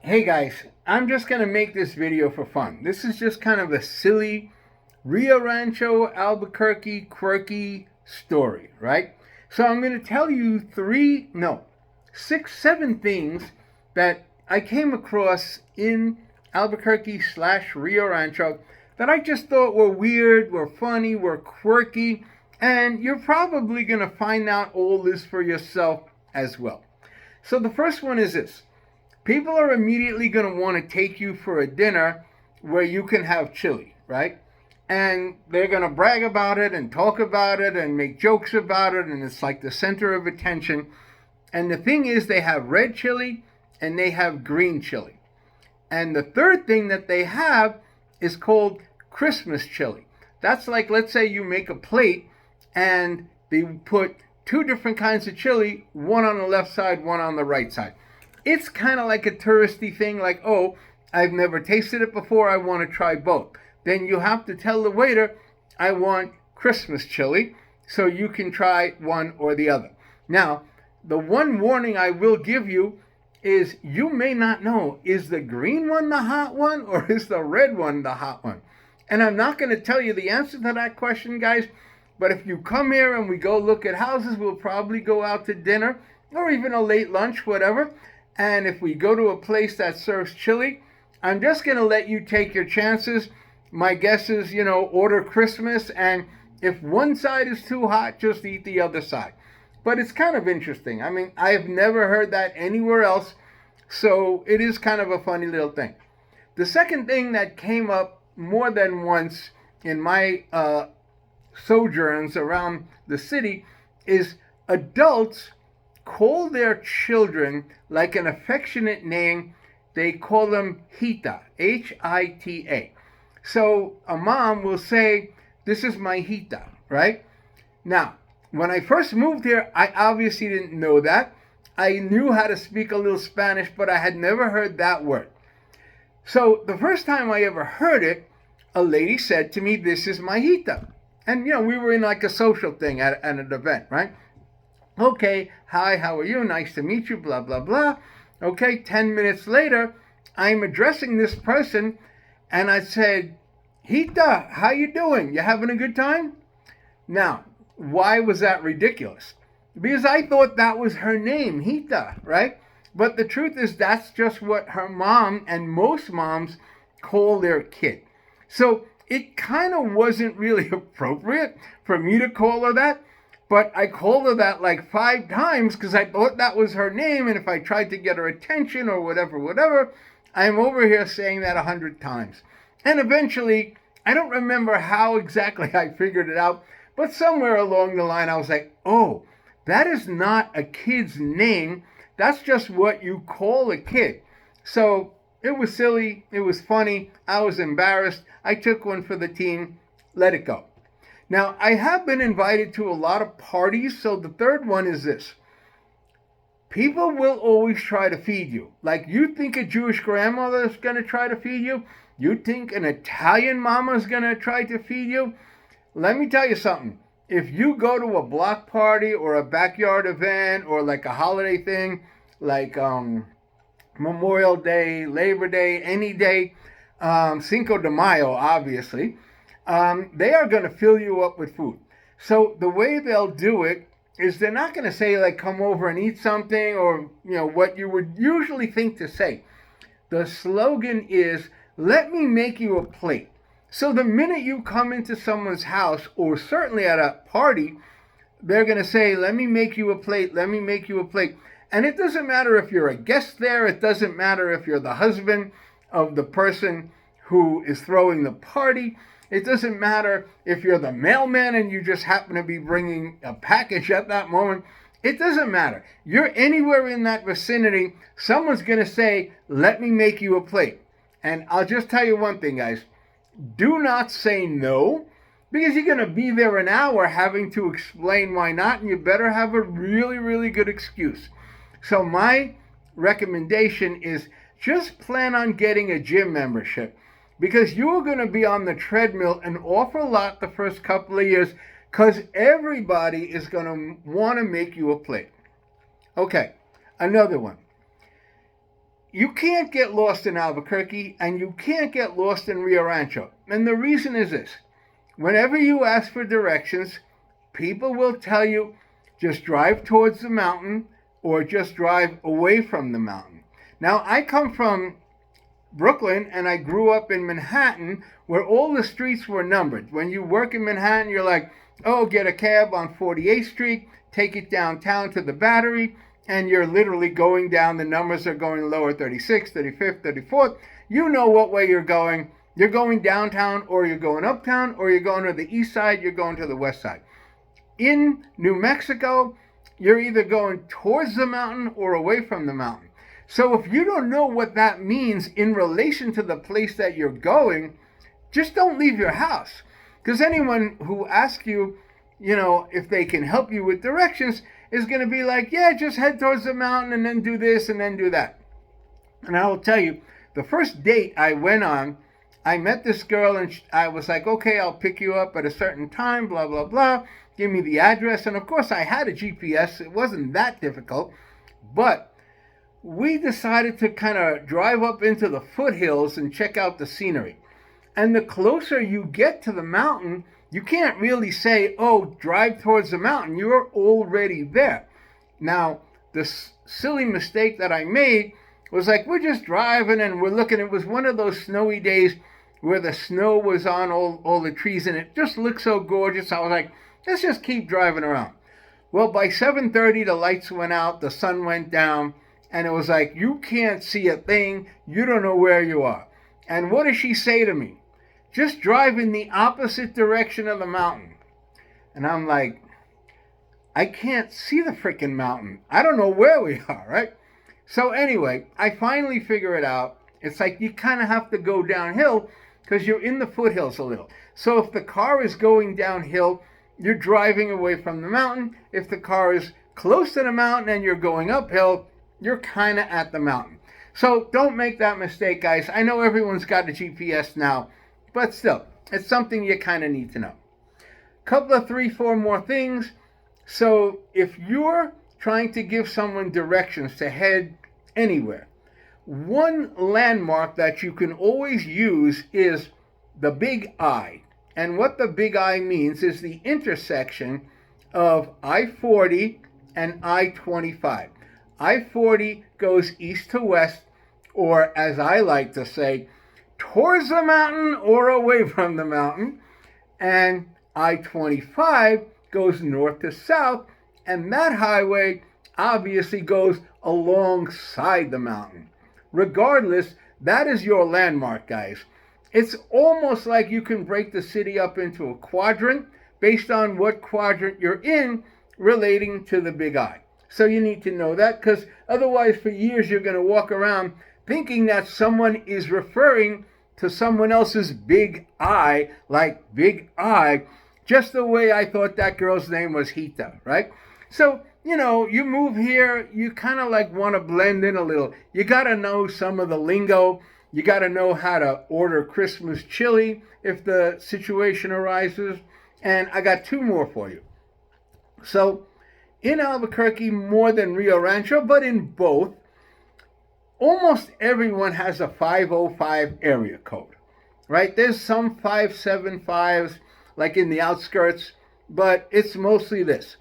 Hey guys, I'm just going to make this video for fun. This is just kind of a silly Rio Rancho, Albuquerque, quirky story, right? So I'm going to tell you seven things that I came across in Albuquerque/Rio Rancho that I just thought were weird, were funny, were quirky, and you're probably going to find out all this for yourself as well. So the first one is this. People are immediately going to want to take you for a dinner where you can have chili, right? And they're going to brag about it and talk about it and make jokes about it, and it's like the center of attention. And the thing is, they have red chili and they have green chili. And the third thing that they have is called Christmas chili. That's like, let's say you make a plate and they put two different kinds of chili, one on the left side, one on the right side. It's kind of like a touristy thing, like, oh, I've never tasted it before, I want to try both. Then you have to tell the waiter, I want Christmas chili, so you can try one or the other. Now, the one warning I will give you is you may not know, is the green one the hot one or is the red one the hot one? And I'm not going to tell you the answer to that question, guys, but if you come here and we go look at houses, we'll probably go out to dinner or even a late lunch, whatever. And if we go to a place that serves chili, I'm just going to let you take your chances. My guess is, order Christmas, and if one side is too hot, just eat the other side. But it's kind of interesting. I mean, I've never heard that anywhere else, so it is kind of a funny little thing. The second thing that came up more than once in my sojourns around the city is adults call their children like an affectionate name. They call them Hita, H-I-T-A. So a mom will say, this is my Hita, right? Now, when I first moved here, I obviously didn't know that. I knew how to speak a little Spanish, but I had never heard that word. So the first time I ever heard it, a lady said to me, this is my Hita. And, we were in like a social thing at an event, right? Okay, hi, how are you? Nice to meet you, blah, blah, blah. Okay, 10 minutes later, I'm addressing this person, and I said, Hita, how you doing? You having a good time? Now, why was that ridiculous? Because I thought that was her name, Hita, right? But the truth is that's just what her mom and most moms call their kid. So it kind of wasn't really appropriate for me to call her that. But I called her that like 5 times because I thought that was her name. And if I tried to get her attention or whatever, I'm over here saying that 100 times. And eventually, I don't remember how exactly I figured it out, but somewhere along the line, I was like, oh, that is not a kid's name. That's just what you call a kid. So it was silly. It was funny. I was embarrassed. I took one for the team. Let it go. Now, I have been invited to a lot of parties, so the third one is this. People will always try to feed you. Like, you think a Jewish grandmother is going to try to feed you? You think an Italian mama is going to try to feed you? Let me tell you something. If you go to a block party or a backyard event or like a holiday thing, like Memorial Day, Labor Day, any day, Cinco de Mayo, obviously, they are going to fill you up with food. So the way they'll do it is they're not going to say, like, come over and eat something or, what you would usually think to say. The slogan is, let me make you a plate. So the minute you come into someone's house, or certainly at a party, they're going to say, let me make you a plate, let me make you a plate. And it doesn't matter if you're a guest there. It doesn't matter if you're the husband of the person who is throwing the party. It doesn't matter if you're the mailman and you just happen to be bringing a package at that moment. It doesn't matter. You're anywhere in that vicinity, someone's going to say, let me make you a plate. And I'll just tell you one thing, guys. Do not say no, because you're going to be there an hour having to explain why not, and you better have a really, really good excuse. So my recommendation is just plan on getting a gym membership, because you're going to be on the treadmill an awful lot the first couple of years because everybody is going to want to make you a plate. Okay, another one. you can't get lost in Albuquerque and you can't get lost in Rio Rancho. And the reason is this. Whenever you ask for directions, people will tell you just drive towards the mountain or just drive away from the mountain. Now, I come from Brooklyn and I grew up in Manhattan where all the streets were numbered. When you work in Manhattan, you're like, oh, get a cab on 48th Street, take it downtown to the Battery, and you're literally going down. The numbers are going lower 36th, 35th, 34th. You know what way you're going. You're going downtown or you're going uptown or you're going to the east side, you're going to the west side. In New Mexico, you're either going towards the mountain or away from the mountain. So if you don't know what that means in relation to the place that you're going, just don't leave your house. Because anyone who asks you, if they can help you with directions is going to be like, yeah, just head towards the mountain and then do this and then do that. And I will tell you, the first date I went on, I met this girl and I was like, okay, I'll pick you up at a certain time, blah, blah, blah. Give me the address. And of course, I had a GPS. It wasn't that difficult. But we decided to kind of drive up into the foothills and check out the scenery. And the closer you get to the mountain, you can't really say, oh, drive towards the mountain. You're already there. Now, the silly mistake that I made was like, we're just driving and we're looking. It was one of those snowy days where the snow was on all the trees and it just looked so gorgeous. I was like, let's just keep driving around. Well, by 7:30, the lights went out, the sun went down, and it was like, you can't see a thing. You don't know where you are. And what does she say to me? Just drive in the opposite direction of the mountain. And I'm like, I can't see the freaking mountain. I don't know where we are, right? So anyway, I finally figure it out. It's like you kind of have to go downhill because you're in the foothills a little. So if the car is going downhill, you're driving away from the mountain. If the car is close to the mountain and you're going uphill, you're kind of at the mountain. So don't make that mistake, guys. I know everyone's got a GPS now, but still, it's something you kind of need to know. Couple of 3-4 more things. So if you're trying to give someone directions to head anywhere, one landmark that you can always use is the Big I. And what the Big I means is the intersection of I-40 and I-25. I-40 goes east to west, or as I like to say, towards the mountain or away from the mountain. And I-25 goes north to south, and that highway obviously goes alongside the mountain. Regardless, that is your landmark, guys. It's almost like you can break the city up into a quadrant based on what quadrant you're in relating to the Big I. So you need to know that, because otherwise for years you're going to walk around thinking that someone is referring to someone else's Big I, like Big I, just the way I thought that girl's name was Hita, right? So, you move here, you kind of like want to blend in a little. You got to know some of the lingo. You got to know how to order Christmas chili if the situation arises. And I got 2 more for you. So, in Albuquerque, more than Rio Rancho, but in both, almost everyone has a 505 area code, right? There's some 575s, like in the outskirts, but it's mostly this.